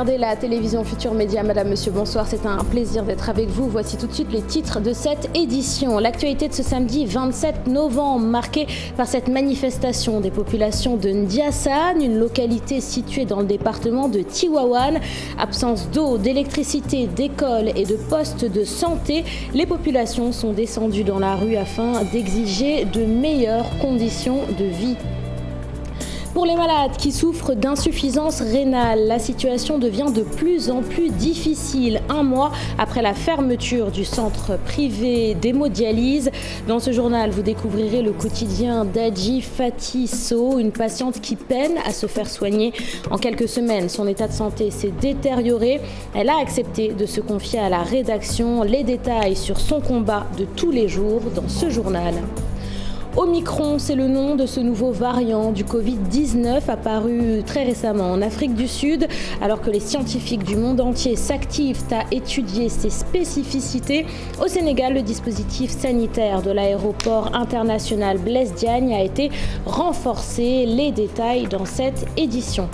regardez la télévision Futur Média. Madame, monsieur, bonsoir. C'est un plaisir d'être avec vous. Voici tout de suite les titres de cette édition. L'actualité de ce samedi 27 novembre, marquée par cette manifestation des populations de Ndiassane, une localité située dans le département de Tivaouane. Absence d'eau, d'électricité, d'écoles et de postes de santé. Les populations sont descendues dans la rue afin d'exiger de meilleures conditions de vie. Pour les malades qui souffrent d'insuffisance rénale, la situation devient de plus en plus difficile. Un mois après la fermeture du centre privé d'hémodialyse. Dans ce journal, vous découvrirez le quotidien d'Adji Fatisso, une patiente qui peine à se faire soigner. En quelques semaines, son état de santé s'est détérioré. Elle a accepté de se confier à la rédaction. Les détails sur son combat de tous les jours dans ce journal. Omicron, c'est le nom de ce nouveau variant du Covid-19 apparu très récemment en Afrique du Sud. Alors que les scientifiques du monde entier s'activent à étudier ses spécificités, au Sénégal, le dispositif sanitaire de l'aéroport international Blaise Diagne a été renforcé. Les détails dans cette édition.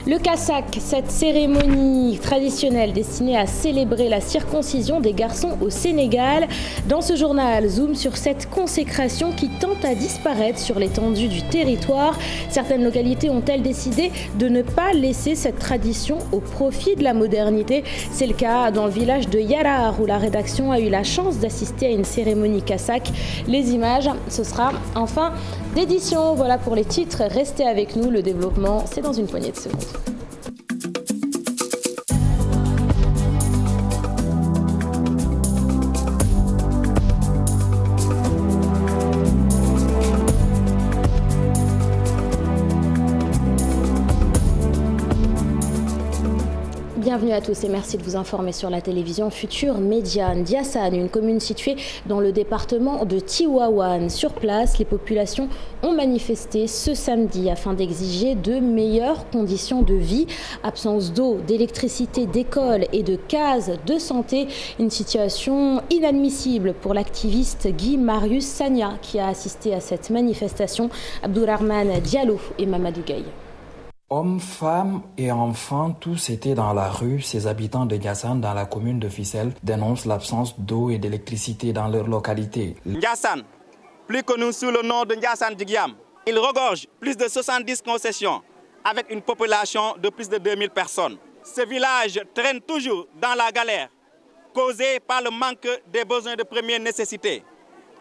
Le Kassak, cette cérémonie traditionnelle destinée à célébrer la circoncision des garçons au Sénégal. Dans ce journal, zoom sur cette consécration qui tente à disparaître sur l'étendue du territoire. Certaines localités ont-elles décidé de ne pas laisser cette tradition au profit de la modernité. C'est le cas dans le village de Yarar où la rédaction a eu la chance d'assister à une cérémonie Kassak. Les images, ce sera en fin d'édition. Voilà pour les titres. Restez avec nous. Le développement, c'est dans une poignée de secondes. Bienvenue à tous et merci de vous informer sur la télévision Futur Média. Ndiassane, une commune située dans le département de Tivaouane. Sur place, les populations ont manifesté ce samedi afin d'exiger de meilleures conditions de vie. Absence d'eau, d'électricité, d'école et de cases de santé. Une situation inadmissible pour l'activiste Guy Marius Sagna qui a assisté à cette manifestation. Abdourahmane Diallo et Mamadou Gueye. Hommes, femmes et enfants, tous étaient dans la rue. Ces habitants de Ndiassane, dans la commune de Fissel, dénoncent l'absence d'eau et d'électricité dans leur localité. Ndiassane, plus connu sous le nom de Ndiassane Djigiam, il regorge plus de 70 concessions avec une population de plus de 2000 personnes. Ce village traîne toujours dans la galère, causée par le manque des besoins de première nécessité,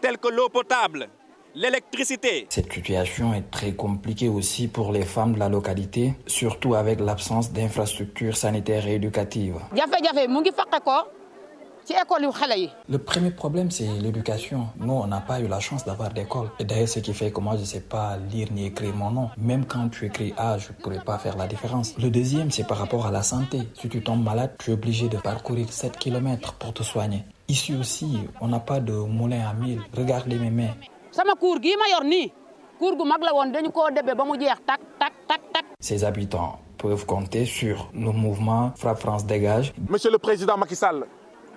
tels que l'eau potable, l'électricité. Cette situation est très compliquée aussi pour les femmes de la localité, surtout avec l'absence d'infrastructures sanitaires et éducatives. Le premier problème, c'est l'éducation. Nous, on n'a pas eu la chance d'avoir d'école. Et d'ailleurs, ce qui fait que moi, je ne sais pas lire ni écrire mon nom. Même quand tu écris A, je ne pourrais pas faire la différence. Le deuxième, c'est par rapport à la santé. Si tu tombes malade, tu es obligé de parcourir 7 km pour te soigner. Ici aussi, on n'a pas de moulin à mille. Regardez mes mains. Ces habitants peuvent compter sur le mouvement Frappe France Dégage. Monsieur le Président Macky Sall,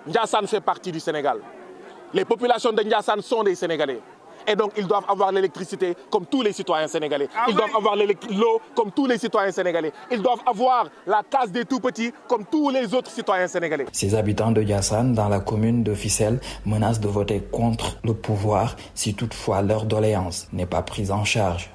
Ndiassane fait partie du Sénégal. Les populations de Ndiassane sont des Sénégalais. Et donc, ils doivent avoir l'électricité comme tous les citoyens sénégalais. Ils doivent avoir l'eau comme tous les citoyens sénégalais. Ils doivent avoir la case des tout-petits comme tous les autres citoyens sénégalais. Ces habitants de Ndiassane, dans la commune de Fissel, menacent de voter contre le pouvoir si toutefois leur doléance n'est pas prise en charge.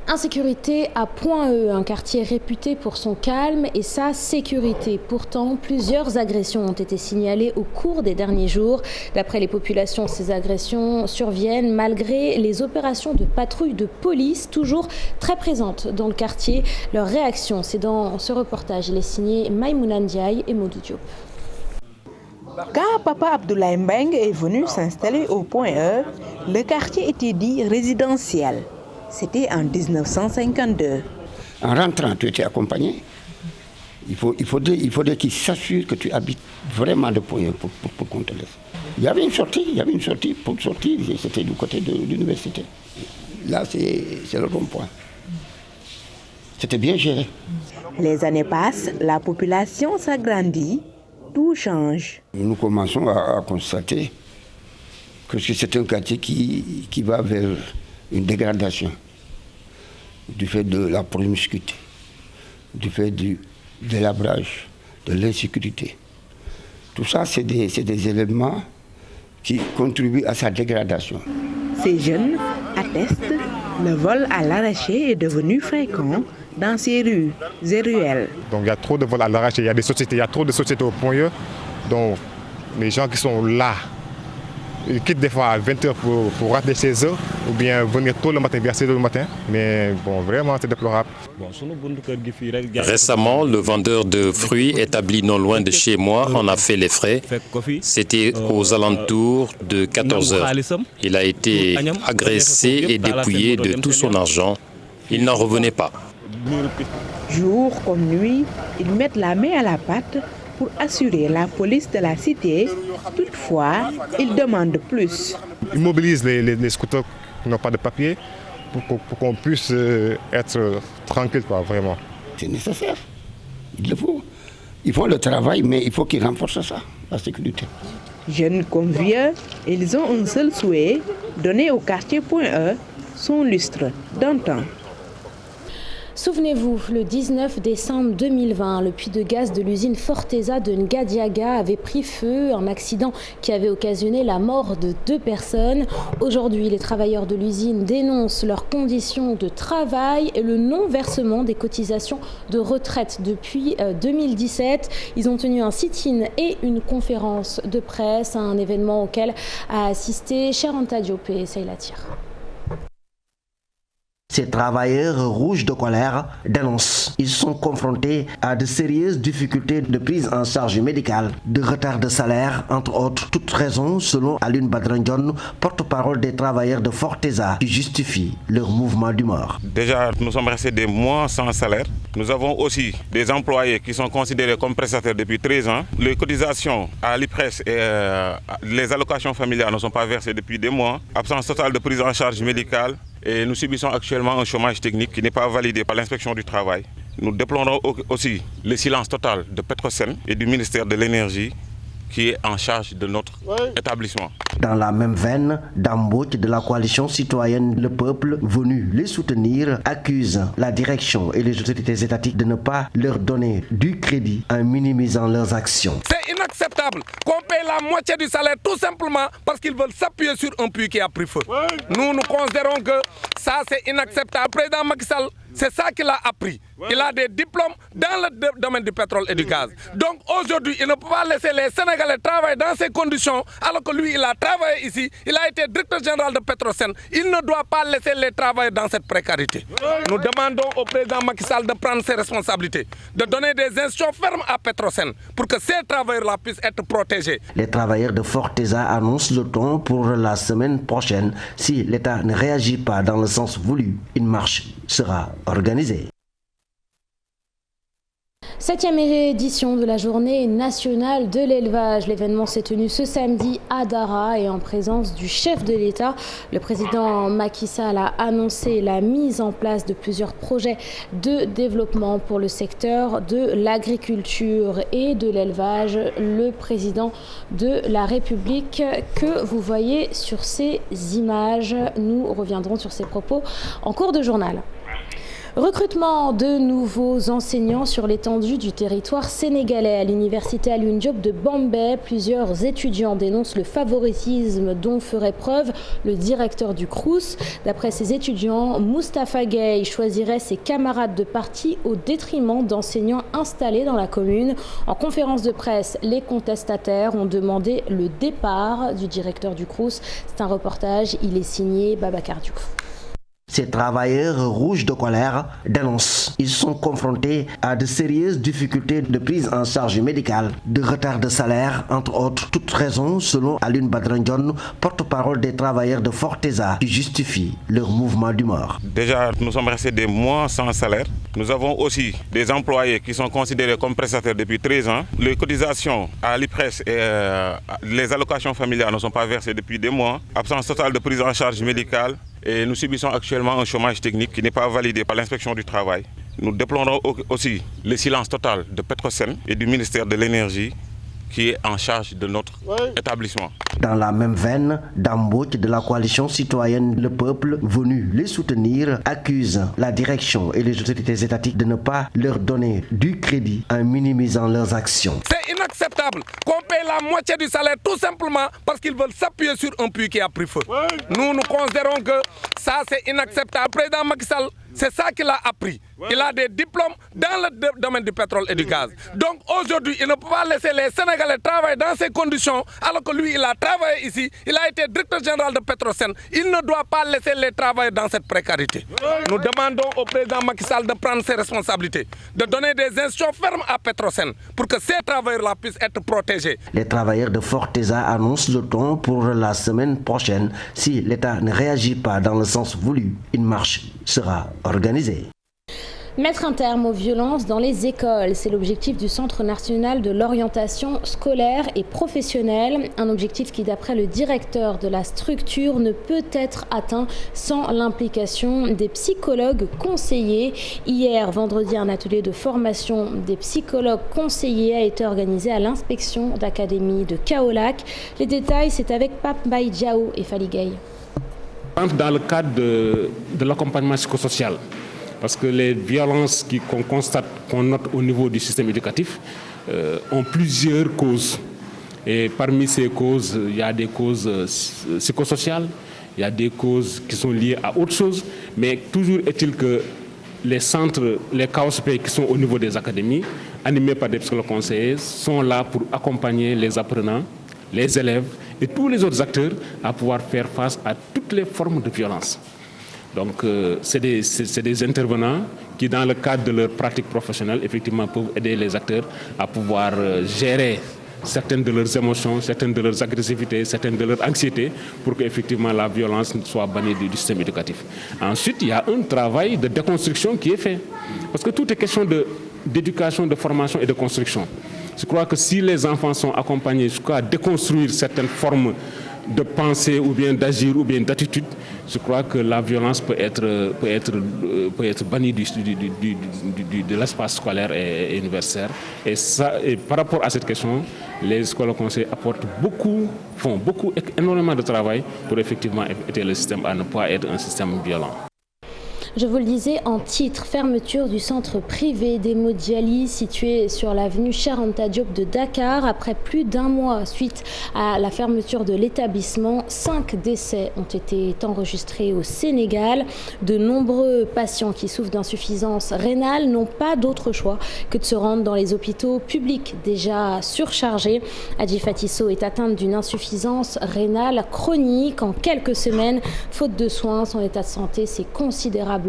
Insécurité à Point-E, un quartier réputé pour son calme et sa sécurité. Pourtant, plusieurs agressions ont été signalées au cours des derniers jours. D'après les populations, ces agressions surviennent malgré les opérations de patrouille de police, toujours très présentes dans le quartier. Leur réaction, c'est dans ce reportage. Il est signé Maïmouna Ndiaye et Modou Diop. Quand Papa Abdoulaye Mbeng est venu s'installer au Point-E, le quartier était dit résidentiel. C'était en 1952. En rentrant, tu étais accompagné. Il faudrait qu'il s'assure que tu habites vraiment le Point pour qu'on te laisse. Il y avait une sortie pour sortir, c'était du côté de l'université. Là, c'est le rond-point. C'était bien géré. Les années passent, la population s'agrandit, tout change. Nous commençons à constater que c'est un quartier qui va vers une dégradation du fait de la promiscuité, du fait du délabrage, de l'insécurité. Tout ça, c'est des éléments qui contribuent à sa dégradation. Ces jeunes attestent, le vol à l'arraché est devenu fréquent dans ces rues et ruelles. Donc il y a trop de vols à l'arraché, il y a trop de sociétés au point E. Donc les gens qui sont là, ils quittent des fois à 20h pour rentrer chez eux ou bien venir tôt le matin, vers 6h du matin. Mais bon, vraiment, c'est déplorable. Récemment, le vendeur de fruits établi non loin de chez moi en a fait les frais. C'était aux alentours de 14h. Il a été agressé et dépouillé de tout son argent. Il n'en revenait pas. Jour comme nuit, ils mettent la main à la pâte pour assurer la police de la cité. Toutefois, ils demandent plus. Ils mobilisent les scooters qui n'ont pas de papier pour qu'on puisse être tranquille, vraiment. C'est nécessaire, il le faut. Ils font le travail, mais il faut qu'ils renforcent ça, la sécurité. Jeunes comme vieux, ils ont un seul souhait, donner au quartier Point E son lustre d'antan. Souvenez-vous, le 19 décembre 2020, le puits de gaz de l'usine Forteza de Ngadiaga avait pris feu, un accident qui avait occasionné la mort de 2 personnes. Aujourd'hui, les travailleurs de l'usine dénoncent leurs conditions de travail et le non-versement des cotisations de retraite depuis 2017. Ils ont tenu un sit-in et une conférence de presse, un événement auquel a assisté Cheranta Diop et Seyla Tir. Ces travailleurs rouges de colère dénoncent. Ils sont confrontés à de sérieuses difficultés de prise en charge médicale, de retard de salaire, entre autres. Toutes raisons, selon Aline Badrandione, porte-parole des travailleurs de Forteza, qui justifie leur mouvement d'humeur. Déjà, nous sommes restés des mois sans salaire. Nous avons aussi des employés qui sont considérés comme prestataires depuis 13 ans. Les cotisations à l'IPRES et les allocations familiales ne sont pas versées depuis des mois. Absence totale de prise en charge médicale. Et nous subissons actuellement un chômage technique qui n'est pas validé par l'inspection du travail. Nous déplorons aussi le silence total de Petrosen et du ministère de l'Énergie qui est en charge de notre établissement. Dans la même veine, Dambot de la coalition citoyenne Le Peuple, venu les soutenir, accuse la direction et les autorités étatiques de ne pas leur donner du crédit en minimisant leurs actions. C'est inacceptable qu'on paye la moitié du salaire tout simplement parce qu'ils veulent s'appuyer sur un puits qui a pris feu. Nous considérons que ça c'est inacceptable. Le président Macky Sall, c'est ça qu'il a appris. Il a des diplômes dans le domaine du pétrole et du gaz. Donc aujourd'hui, il ne peut pas laisser les Sénégalais travailler dans ces conditions alors que lui, il a travaillé ici. Il a été directeur général de Petrosen. Il ne doit pas laisser les travailleurs dans cette précarité. Nous demandons au président Macky Sall de prendre ses responsabilités, de donner des instructions fermes à Petrosen pour que ces travailleurs-là puissent être protégés. Les travailleurs de Forteza annoncent le ton pour la semaine prochaine. Si l'État ne réagit pas dans le sens voulu, une marche sera organisée. 7e édition de la journée nationale de l'élevage. L'événement s'est tenu ce samedi à Dara et en présence du chef de l'État. Le président Macky Sall a annoncé la mise en place de plusieurs projets de développement pour le secteur de l'agriculture et de l'élevage. Le président de la République que vous voyez sur ces images. Nous reviendrons sur ces propos en cours de journal. Recrutement de nouveaux enseignants sur l'étendue du territoire sénégalais. À l'université Alioune Diop de Bambey, plusieurs étudiants dénoncent le favoritisme dont ferait preuve le directeur du Crous. D'après ces étudiants, Moustapha Gueye choisirait ses camarades de parti au détriment d'enseignants installés dans la commune. En conférence de presse, les contestataires ont demandé le départ du directeur du Crous. C'est un reportage, il est signé Babacar Diouf. Ces travailleurs rouges de colère dénoncent. Ils sont confrontés à de sérieuses difficultés de prise en charge médicale, de retard de salaire, entre autres. Toutes raisons, selon Aline Badrandione, porte-parole des travailleurs de Forteza, qui justifie leur mouvement d'humeur. Déjà, nous sommes restés des mois sans salaire. Nous avons aussi des employés qui sont considérés comme prestataires depuis 13 ans. Les cotisations à l'IPRES et les allocations familiales ne sont pas versées depuis des mois. Absence totale de prise en charge médicale. Et nous subissons actuellement un chômage technique qui n'est pas validé par l'inspection du travail. Nous déplorons aussi le silence total de Petrosen et du ministère de l'Énergie qui est en charge de notre établissement. Dans la même veine, Dambot de la coalition citoyenne Le Peuple, venu les soutenir, accuse la direction et les autorités étatiques de ne pas leur donner du crédit en minimisant leurs actions. C'est inacceptable qu'on paye la moitié du salaire tout simplement parce qu'ils veulent s'appuyer sur un puits qui a pris feu. Nous considérons que ça c'est inacceptable. Le président Macky Sall, c'est ça qu'il a appris. Il a des diplômes dans le domaine du pétrole et du gaz. Donc aujourd'hui, il ne peut pas laisser les Sénégalais travailler dans ces conditions alors que lui, il a travaillé ici. Il a été directeur général de Petrosen. Il ne doit pas laisser les travailleurs dans cette précarité. Nous demandons au président Macky Sall de prendre ses responsabilités, de donner des instructions fermes à Petrosen pour que ces travailleurs-là puissent être protégés. Les travailleurs de Forteza annoncent le ton pour la semaine prochaine. Si l'État ne réagit pas dans le sens voulu, une marche sera organisée. Mettre un terme aux violences dans les écoles, c'est l'objectif du Centre national de l'orientation scolaire et professionnelle. Un objectif qui, d'après le directeur de la structure, ne peut être atteint sans l'implication des psychologues conseillers. Hier, vendredi, un atelier de formation des psychologues conseillers a été organisé à l'inspection d'académie de Kaolack. Les détails, c'est avec Pape Mbaye Diao et Fally Gueye. Dans le cadre de l'accompagnement psychosocial, parce que les violences qu'on constate, qu'on note au niveau du système éducatif, ont plusieurs causes. Et parmi ces causes, il y a des causes psychosociales, il y a des causes qui sont liées à autre chose, mais toujours est-il que les centres, les CAOSP qui sont au niveau des académies, animés par des psychologues conseillers, sont là pour accompagner les apprenants, les élèves et tous les autres acteurs à pouvoir faire face à toutes les formes de violence. Donc, c'est des intervenants qui, dans le cadre de leur pratique professionnelle, effectivement, peuvent aider les acteurs à pouvoir gérer certaines de leurs émotions, certaines de leurs agressivités, certaines de leurs anxiétés, pour qu'effectivement la violence soit bannie du système éducatif. Ensuite, il y a un travail de déconstruction qui est fait. Parce que tout est question d'éducation, de formation et de construction. Je crois que si les enfants sont accompagnés jusqu'à déconstruire certaines formes de pensée ou bien d'agir ou bien d'attitude, je crois que la violence peut être bannie de l'espace scolaire et universitaire. Et par rapport à cette question, les écoles conseillers font énormément de travail pour effectivement aider le système à ne pas être un système violent. Je vous le disais en titre, fermeture du centre privé d'hémodialyse situé sur l'avenue Cheikh Anta Diop de Dakar. Après plus d'un mois suite à la fermeture de l'établissement, 5 décès ont été enregistrés au Sénégal. De nombreux patients qui souffrent d'insuffisance rénale n'ont pas d'autre choix que de se rendre dans les hôpitaux publics déjà surchargés. Adji Fatisso est atteinte d'une insuffisance rénale chronique. En quelques semaines, faute de soins, son état de santé s'est considérablement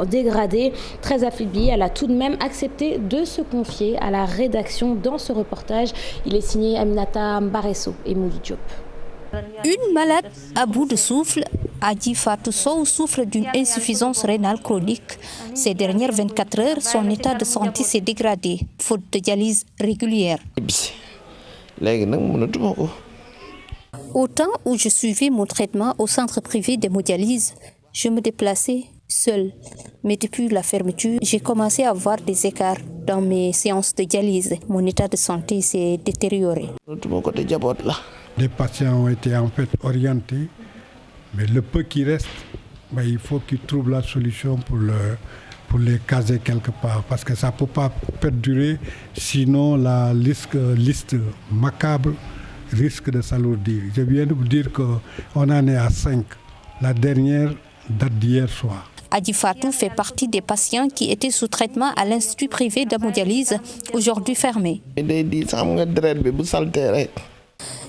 dégradée. Très affaiblie, elle a tout de même accepté de se confier à la rédaction dans ce reportage. Il est signé Aminata Mbaresso et Moudi Diop. Une malade à bout de souffle, Adji Fatou Sow souffre d'une insuffisance rénale chronique. Ces dernières 24 heures, son état de santé s'est dégradé, faute de dialyse régulière. Au temps où je suivais mon traitement au centre privé d'hémodialyse, je me déplaçais seule. Mais depuis la fermeture, j'ai commencé à voir des écarts dans mes séances de dialyse. Mon état de santé s'est détérioré. Les patients ont été en fait orientés, mais le peu qui reste, il faut qu'ils trouvent la solution pour les caser quelque part, parce que ça ne peut pas perdurer, sinon la liste macabre risque de s'alourdir. Je viens de vous dire qu'on en est à 5. La dernière date d'hier soir. Adji Fatou fait partie des patients qui étaient sous traitement à l'Institut privé d'hémodialyse, aujourd'hui fermé.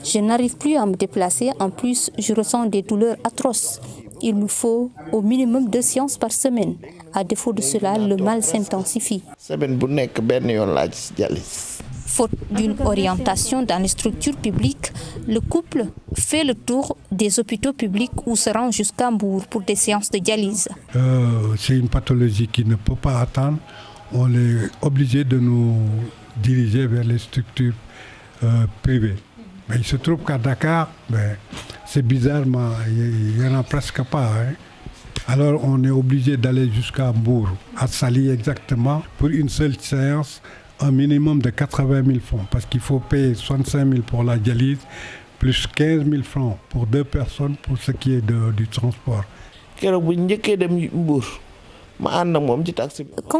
Je n'arrive plus à me déplacer, en plus je ressens des douleurs atroces. Il nous faut au minimum 2 séances par semaine. À défaut de cela, le mal s'intensifie. Faute d'une orientation dans les structures publiques, le couple fait le tour des hôpitaux publics ou se rend jusqu'à Mbour pour des séances de dialyse. C'est une pathologie qui ne peut pas attendre. On est obligé de nous diriger vers les structures privées. Mais il se trouve qu'à Dakar, c'est bizarrement, il n'y en a presque pas. Alors on est obligé d'aller jusqu'à Mbour, à Saly exactement, pour une seule séance, un minimum de 80 000 francs parce qu'il faut payer 65 000 pour la dialyse, plus 15 000 francs pour 2 personnes pour ce qui est du transport. Quand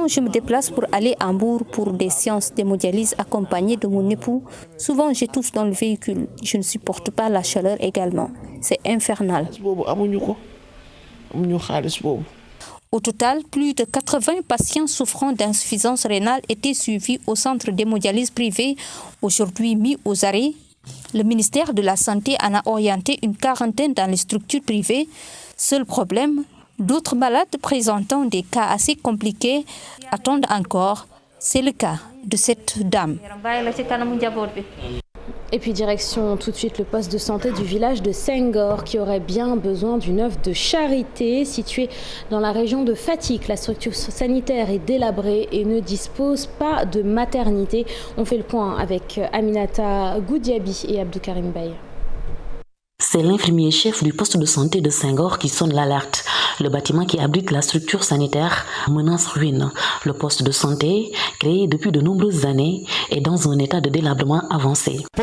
je me déplace pour aller à Hambourg pour des séances d'hémodialyse accompagnées de mon époux, souvent j'étouffe dans le véhicule. Je ne supporte pas la chaleur également. C'est infernal. Au total, plus de 80 patients souffrant d'insuffisance rénale étaient suivis au centre d'hémodialyse privé, aujourd'hui mis aux arrêts. Le ministère de la Santé en a orienté une quarantaine dans les structures privées. Seul problème, d'autres malades présentant des cas assez compliqués attendent encore. C'est le cas de cette dame. Et puis direction tout de suite le poste de santé du village de Senghor qui aurait bien besoin d'une œuvre de charité. Située dans la région de Fatick, la structure sanitaire est délabrée et ne dispose pas de maternité. On fait le point avec Aminata Goudiaby et Abdou Karim Bey. C'est l'infirmier chef du poste de santé de Senghor qui sonne l'alerte. Le bâtiment qui abrite la structure sanitaire menace ruine. Le poste de santé, créé depuis de nombreuses années, est dans un état de délabrement avancé. Le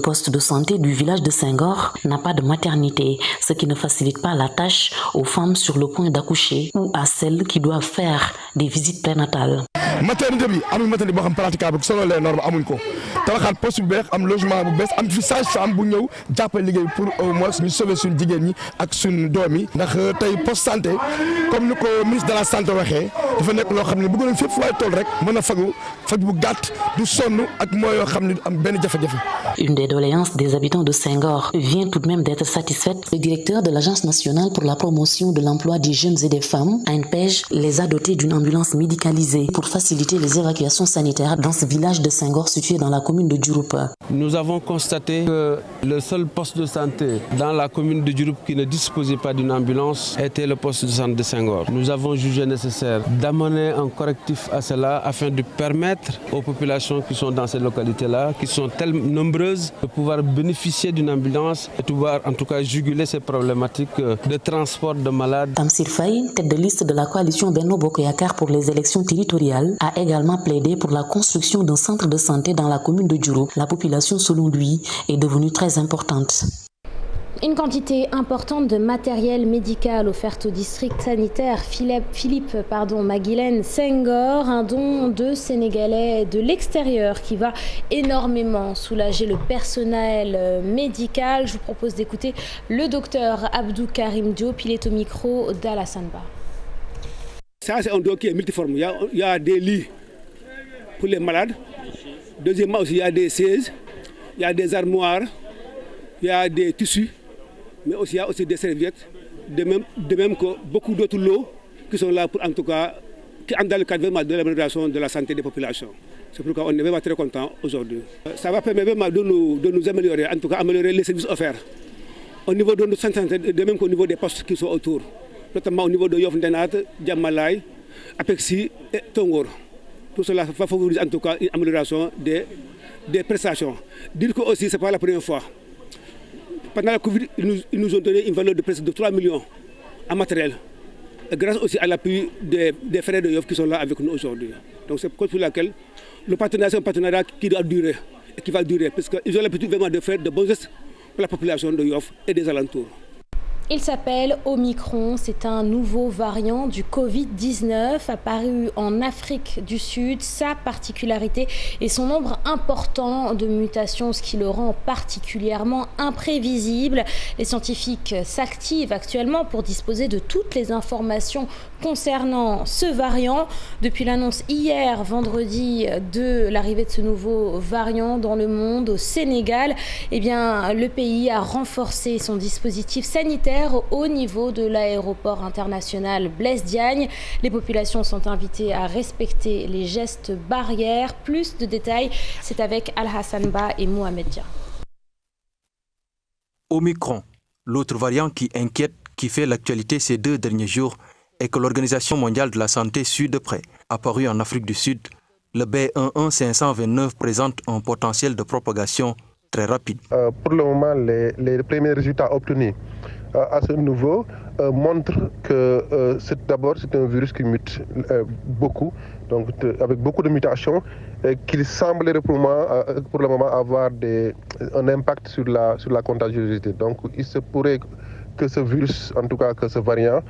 poste de santé du village de Senghor n'a pas de maternité, ce qui ne facilite pas la tâche aux femmes sur le point d'accoucher ou à celles qui doivent faire des visites prénatales. Maternité bi amul maternité boo xam praticable selon les normes amuñ ko tabaxaat poste bu bees am logement bu bees am fi sage-femme bu ñëw jàppale liggéey pour au moins ñu sauver suñu jigéen ñi ak suñu doom yi ndax tey poste santé comme ni ko ministre de la santé waxee dafa nekk loo xam ne bëgg nañ fépp fu waay toll rek mën a faju faj bu gàtt du sonn ak mooy yoo xam ne am benn jafe-jafe. Une des doléances des habitants de Senghor vient tout de même d'être satisfaite. Le directeur de l'Agence nationale pour la promotion de l'emploi des jeunes et des femmes, ANPEJ, les a dotés d'une ambulance médicalisée pour faciliter les évacuations sanitaires dans ce village de Senghor situé dans la commune de Diouroup. Nous avons constaté que le seul poste de santé dans la commune de Diouroup qui ne disposait pas d'une ambulance était le poste de santé de Senghor. Nous avons jugé nécessaire d'amener un correctif à cela afin de permettre aux populations qui sont dans ces localités-là, qui sont tellement nombreuses, de pouvoir bénéficier d'une ambulance et de pouvoir en tout cas juguler ces problématiques de transport de malades. Tamsir Faye, tête de liste de la coalition Benno Bokk Yakaar pour les élections territoriales, a également plaidé pour la construction d'un centre de santé dans la commune de Diouroup. La population, selon lui, est devenue très importante. Une quantité importante de matériel médical offerte au district sanitaire Philippe Maguilène Senghor, un don de Sénégalais de l'extérieur qui va énormément soulager le personnel médical. Je vous propose d'écouter le docteur Abdou Karim Diop, il est au micro d'Alassane Ba. Ça, c'est un don qui est multiforme. Il y a des lits pour les malades. Deuxièmement, aussi, il y a des sièges, il y a des armoires, il y a des tissus, mais aussi, il y a aussi des serviettes, de même que beaucoup d'autres lots qui sont là pour, en tout cas, qui entrent dans le cadre de l'amélioration de la santé des populations. C'est pourquoi on est vraiment très content aujourd'hui. Ça va permettre vraiment de nous améliorer, en tout cas améliorer les services offerts au niveau de notre santé, de même qu'au niveau des postes qui sont autour, notamment au niveau de Yoff Ndenat, Diamalaye, Apexi et Tongor. Tout cela va favoriser en tout cas une amélioration des prestations. Dire que aussi, ce n'est pas la première fois. Pendant la Covid, ils nous ont donné une valeur de presque de 3 millions en matériel. Et grâce aussi à l'appui des frères de Yoff qui sont là avec nous aujourd'hui. Donc c'est pour laquelle le partenariat, c'est un partenariat qui doit durer et qui va durer. Parce qu'ils ont l'habitude vraiment de faire de bons gestes pour la population de Yoff et des alentours. Il s'appelle Omicron, c'est un nouveau variant du Covid-19 apparu en Afrique du Sud. Sa particularité est son nombre important de mutations, ce qui le rend particulièrement imprévisible. Les scientifiques s'activent actuellement pour disposer de toutes les informations concernant ce variant. Depuis l'annonce hier, vendredi, de l'arrivée de ce nouveau variant dans le monde, au Sénégal, le pays a renforcé son dispositif sanitaire au niveau de l'aéroport international Blaise Diagne. Les populations sont invitées à respecter les gestes barrières. Plus de détails, c'est avec Al-Hassan Ba et Mohamed Dia. Omicron, l'autre variant qui inquiète, qui fait l'actualité ces 2 derniers jours, et que l'Organisation mondiale de la santé suit de près. Apparu en Afrique du Sud, le B11529 présente un potentiel de propagation très rapide. Pour le moment, les premiers résultats obtenus à ce niveau montre que d'abord c'est un virus qui mute beaucoup, donc avec beaucoup de mutations, qu'il semblerait pour le moment avoir un impact sur la contagiosité. Donc il se pourrait que ce virus, en tout cas que ce variant,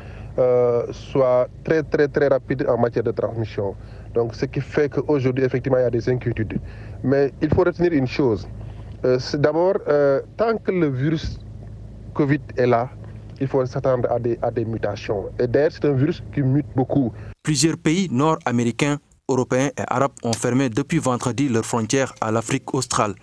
soit très très très rapide en matière de transmission. Donc ce qui fait qu'aujourd'hui effectivement il y a des inquiétudes. Mais il faut retenir une chose. C'est d'abord, tant que le virus Covid est là, il faut s'attendre à des mutations. Et d'ailleurs, c'est un virus qui mute beaucoup. Plusieurs pays nord-américains, européens et arabes ont fermé depuis vendredi leurs frontières à l'Afrique australe.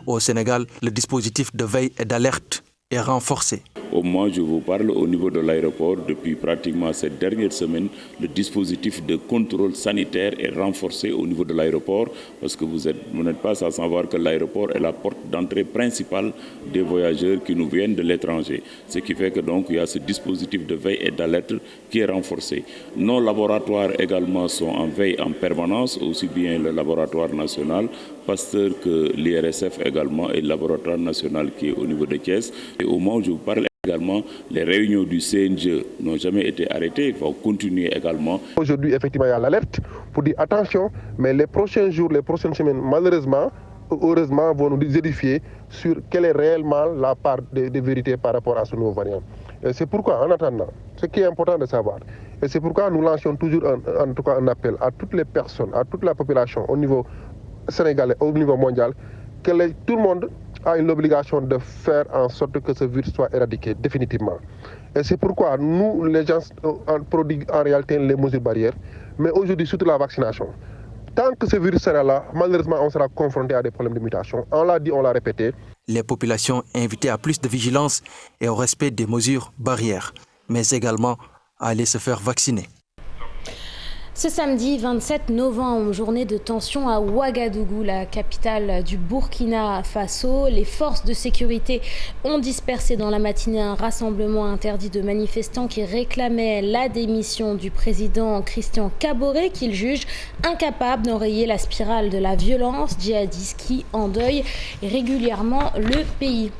Au Sénégal, le dispositif de veille et d'alerte est renforcé. Au moment où je vous parle, au niveau de l'aéroport, depuis pratiquement cette dernière semaine, le dispositif de contrôle sanitaire est renforcé au niveau de l'aéroport, parce que vous n'êtes pas sans savoir que l'aéroport est la porte d'entrée principale des voyageurs qui nous viennent de l'étranger. Ce qui fait que donc il y a ce dispositif de veille et d'alerte qui est renforcé. Nos laboratoires également sont en veille en permanence, aussi bien le laboratoire national Pasteur que l'IRSF également et le laboratoire national qui est au niveau de Thiès. Et au moment où je vous parle également, les réunions du CNG n'ont jamais été arrêtées, il faut continuer également. Aujourd'hui, effectivement, il y a l'alerte pour dire attention, mais les prochains jours, les prochaines semaines, malheureusement, heureusement, vont nous édifier sur quelle est réellement la part de vérité par rapport à ce nouveau variant. Et c'est pourquoi, en attendant, ce qui est important de savoir, et c'est pourquoi nous lançons toujours en tout cas un appel à toutes les personnes, à toute la population au niveau sénégalais, au niveau mondial, que tout le monde a une obligation de faire en sorte que ce virus soit éradiqué définitivement. Et c'est pourquoi nous, les gens, prodiguent en réalité les mesures barrières, mais aujourd'hui surtout la vaccination. Tant que ce virus sera là, malheureusement, on sera confronté à des problèmes de mutation. On l'a dit, on l'a répété. Les populations invitées à plus de vigilance et au respect des mesures barrières, mais également à aller se faire vacciner. Ce samedi 27 novembre, journée de tension à Ouagadougou, la capitale du Burkina Faso. Les forces de sécurité ont dispersé dans la matinée un rassemblement interdit de manifestants qui réclamaient la démission du président Christian Kaboré, qu'ils jugent incapable d'enrayer la spirale de la violence djihadiste qui endeuille régulièrement le pays.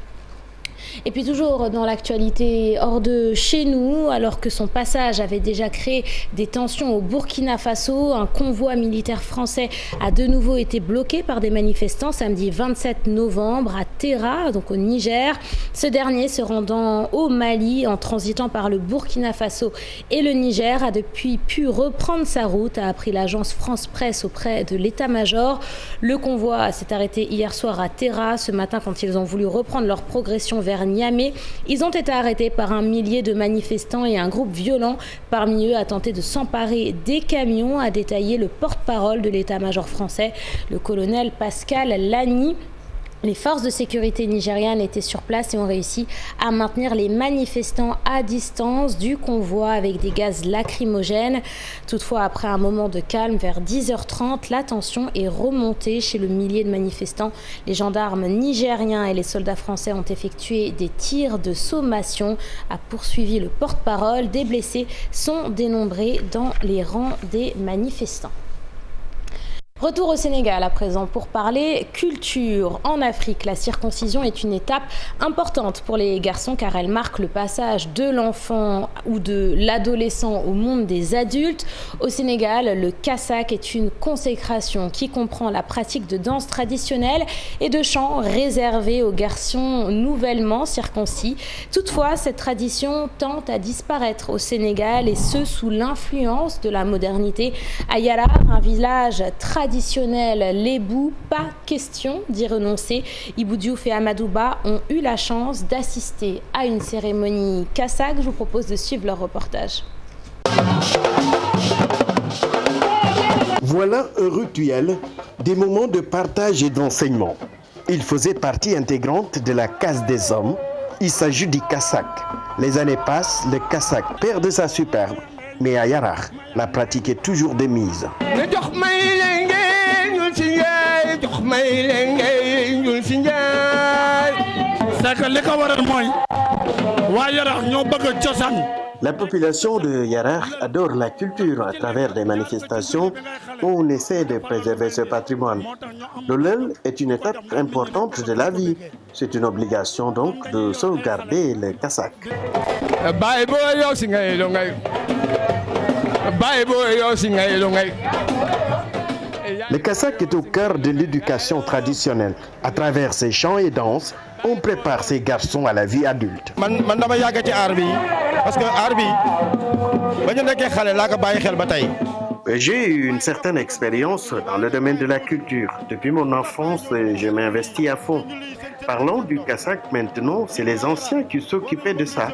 Et puis toujours dans l'actualité hors de chez nous, alors que son passage avait déjà créé des tensions au Burkina Faso, un convoi militaire français a de nouveau été bloqué par des manifestants samedi 27 novembre à Terra, donc au Niger. Ce dernier, se rendant au Mali en transitant par le Burkina Faso et le Niger, a depuis pu reprendre sa route, a appris l'agence France Presse auprès de l'état-major. Le convoi s'est arrêté hier soir à Terra. Ce matin, quand ils ont voulu reprendre leur progression vers Niamey, ils ont été arrêtés par un millier de manifestants et un groupe violent. Parmi eux a tenté de s'emparer des camions, a détaillé le porte-parole de l'état-major français, le colonel Pascal Lani. Les forces de sécurité nigérianes étaient sur place et ont réussi à maintenir les manifestants à distance du convoi avec des gaz lacrymogènes. Toutefois, après un moment de calme, vers 10h30, la tension est remontée chez le millier de manifestants. Les gendarmes nigériens et les soldats français ont effectué des tirs de sommation, a poursuivi le porte-parole. Des blessés sont dénombrés dans les rangs des manifestants. Retour au Sénégal à présent pour parler culture. En Afrique, la circoncision est une étape importante pour les garçons car elle marque le passage de l'enfant ou de l'adolescent au monde des adultes. Au Sénégal, le kassak est une consécration qui comprend la pratique de danse traditionnelle et de chants réservés aux garçons nouvellement circoncis. Toutefois, cette tradition tente à disparaître au Sénégal et ce sous l'influence de la modernité. À Yara, un village traditionnel lébou, pas question d'y renoncer. Ibou Diouf et Amadouba ont eu la chance d'assister à une cérémonie kassak. Je vous propose de suivre leur reportage. Voilà un rituel, des moments de partage et d'enseignement. Il faisait partie intégrante de la caste des hommes. Il s'agit du kassak. Les années passent, le kassak perd de sa superbe. Mais à Yarakh, la pratique est toujours de mise. La population de Yarar adore la culture à travers des manifestations où on essaie de préserver ce patrimoine. Le lel est une étape importante de la vie. C'est une obligation donc de sauvegarder le Kassak. Le Kassak est au cœur de l'éducation traditionnelle. À travers ses chants et danses, on prépare ces garçons à la vie adulte. J'ai eu une certaine expérience dans le domaine de la culture. Depuis mon enfance, je m'investis à fond. Parlons du Kassak maintenant, c'est les anciens qui s'occupaient de ça.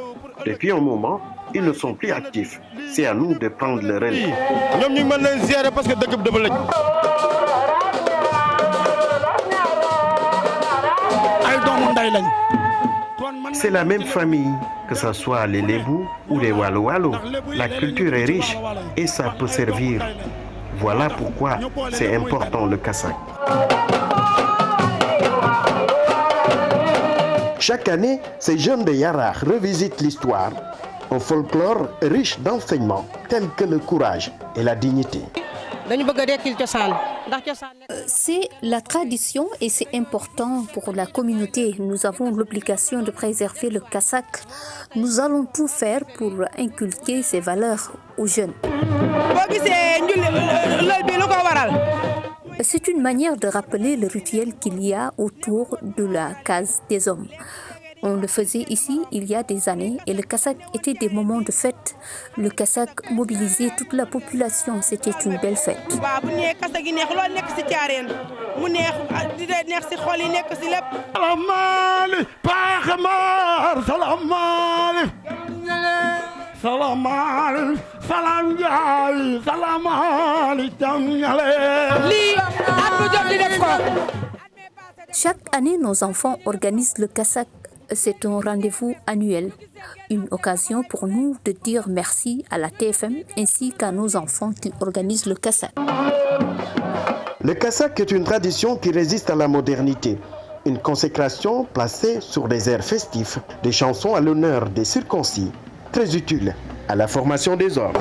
Depuis un moment, ils ne sont plus actifs. C'est à nous de prendre le relais. C'est la même famille, que ce soit les Lébou ou les Walo-Walo. La culture est riche et ça peut servir. Voilà pourquoi c'est important le Kassak. Chaque année, ces jeunes de Yarar revisitent l'histoire. Un folklore riche d'enseignements tels que le courage et la dignité. C'est la tradition et c'est important pour la communauté. Nous avons l'obligation de préserver le Kassak. Nous allons tout faire pour inculquer ces valeurs aux jeunes. C'est une manière de rappeler le rituel qu'il y a autour de la case des hommes. On le faisait ici il y a des années et le Kassak était des moments de fête. Le Kassak mobilisait toute la population, c'était une belle fête. Chaque année, nos enfants organisent le Kassak. C'est un rendez-vous annuel, une occasion pour nous de dire merci à la TFM ainsi qu'à nos enfants qui organisent le Kassak. Le Kassak est une tradition qui résiste à la modernité. Une consécration placée sur des airs festifs, des chansons à l'honneur des circoncis, très utiles à la formation des hommes.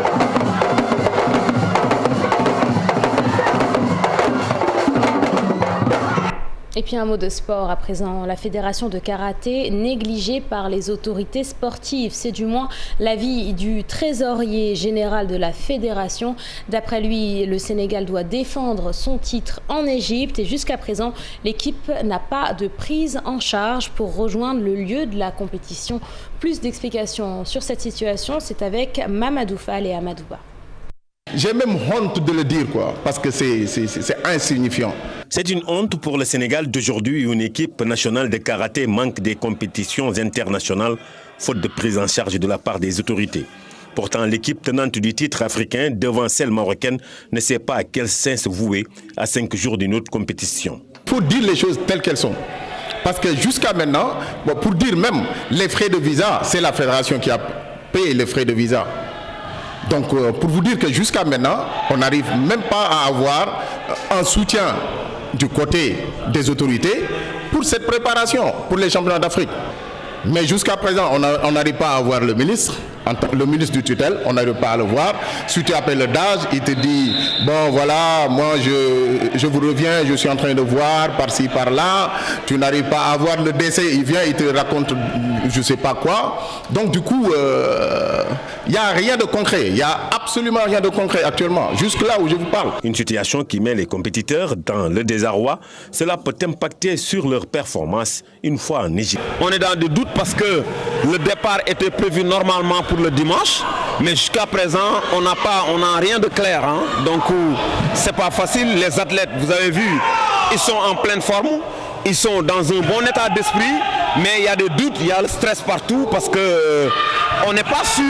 Et puis un mot de sport à présent. La fédération de karaté négligée par les autorités sportives. C'est du moins l'avis du trésorier général de la fédération. D'après lui, le Sénégal doit défendre son titre en Égypte et jusqu'à présent, l'équipe n'a pas de prise en charge pour rejoindre le lieu de la compétition. Plus d'explications sur cette situation, c'est avec Mamadou Fall et Amadouba. J'ai même honte de le dire, parce que c'est insignifiant. C'est une honte pour le Sénégal d'aujourd'hui où une équipe nationale de karaté manque des compétitions internationales, faute de prise en charge de la part des autorités. Pourtant, l'équipe tenante du titre africain, devant celle marocaine, ne sait pas à quel sens se vouer à 5 jours d'une autre compétition. Il faut dire les choses telles qu'elles sont. Parce que jusqu'à maintenant, pour dire même les frais de visa, c'est la fédération qui a payé les frais de visa. Donc, pour vous dire que jusqu'à maintenant, on n'arrive même pas à avoir un soutien du côté des autorités pour cette préparation, pour les championnats d'Afrique. Mais jusqu'à présent, on n'arrive pas à avoir le ministre du tutelle, on n'arrive pas à le voir. Si tu appelles le DAGE, il te dit, bon voilà, moi je vous reviens, je suis en train de voir par-ci, par-là. Tu n'arrives pas à avoir le décès, il vient, il te raconte je ne sais pas quoi. Donc du coup, il n'y a rien de concret, il n'y a absolument rien de concret actuellement, jusque là où je vous parle. Une situation qui met les compétiteurs dans le désarroi, cela peut impacter sur leur performance une fois en Égypte. On est dans des doutes parce que le départ était prévu normalement pour le dimanche, mais jusqu'à présent, on n'a rien de clair. Donc, c'est pas facile. Les athlètes, vous avez vu, ils sont en pleine forme, ils sont dans un bon état d'esprit, mais il y a des doutes, il y a le stress partout parce que on n'est pas sûr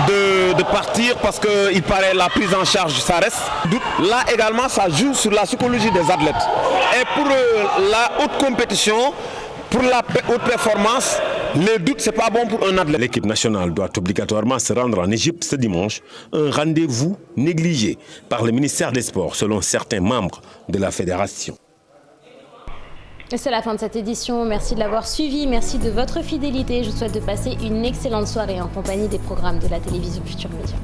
de partir parce qu'il paraît la prise en charge, ça reste. Là également, ça joue sur la psychologie des athlètes. Et pour la haute compétition, pour la haute performance, les doutes, ce n'est pas bon pour un athlète. L'équipe nationale doit obligatoirement se rendre en Égypte ce dimanche, un rendez-vous négligé par le ministère des Sports, selon certains membres de la fédération. Et c'est la fin de cette édition. Merci de l'avoir suivi. Merci de votre fidélité. Je vous souhaite de passer une excellente soirée en compagnie des programmes de la télévision Futur Média.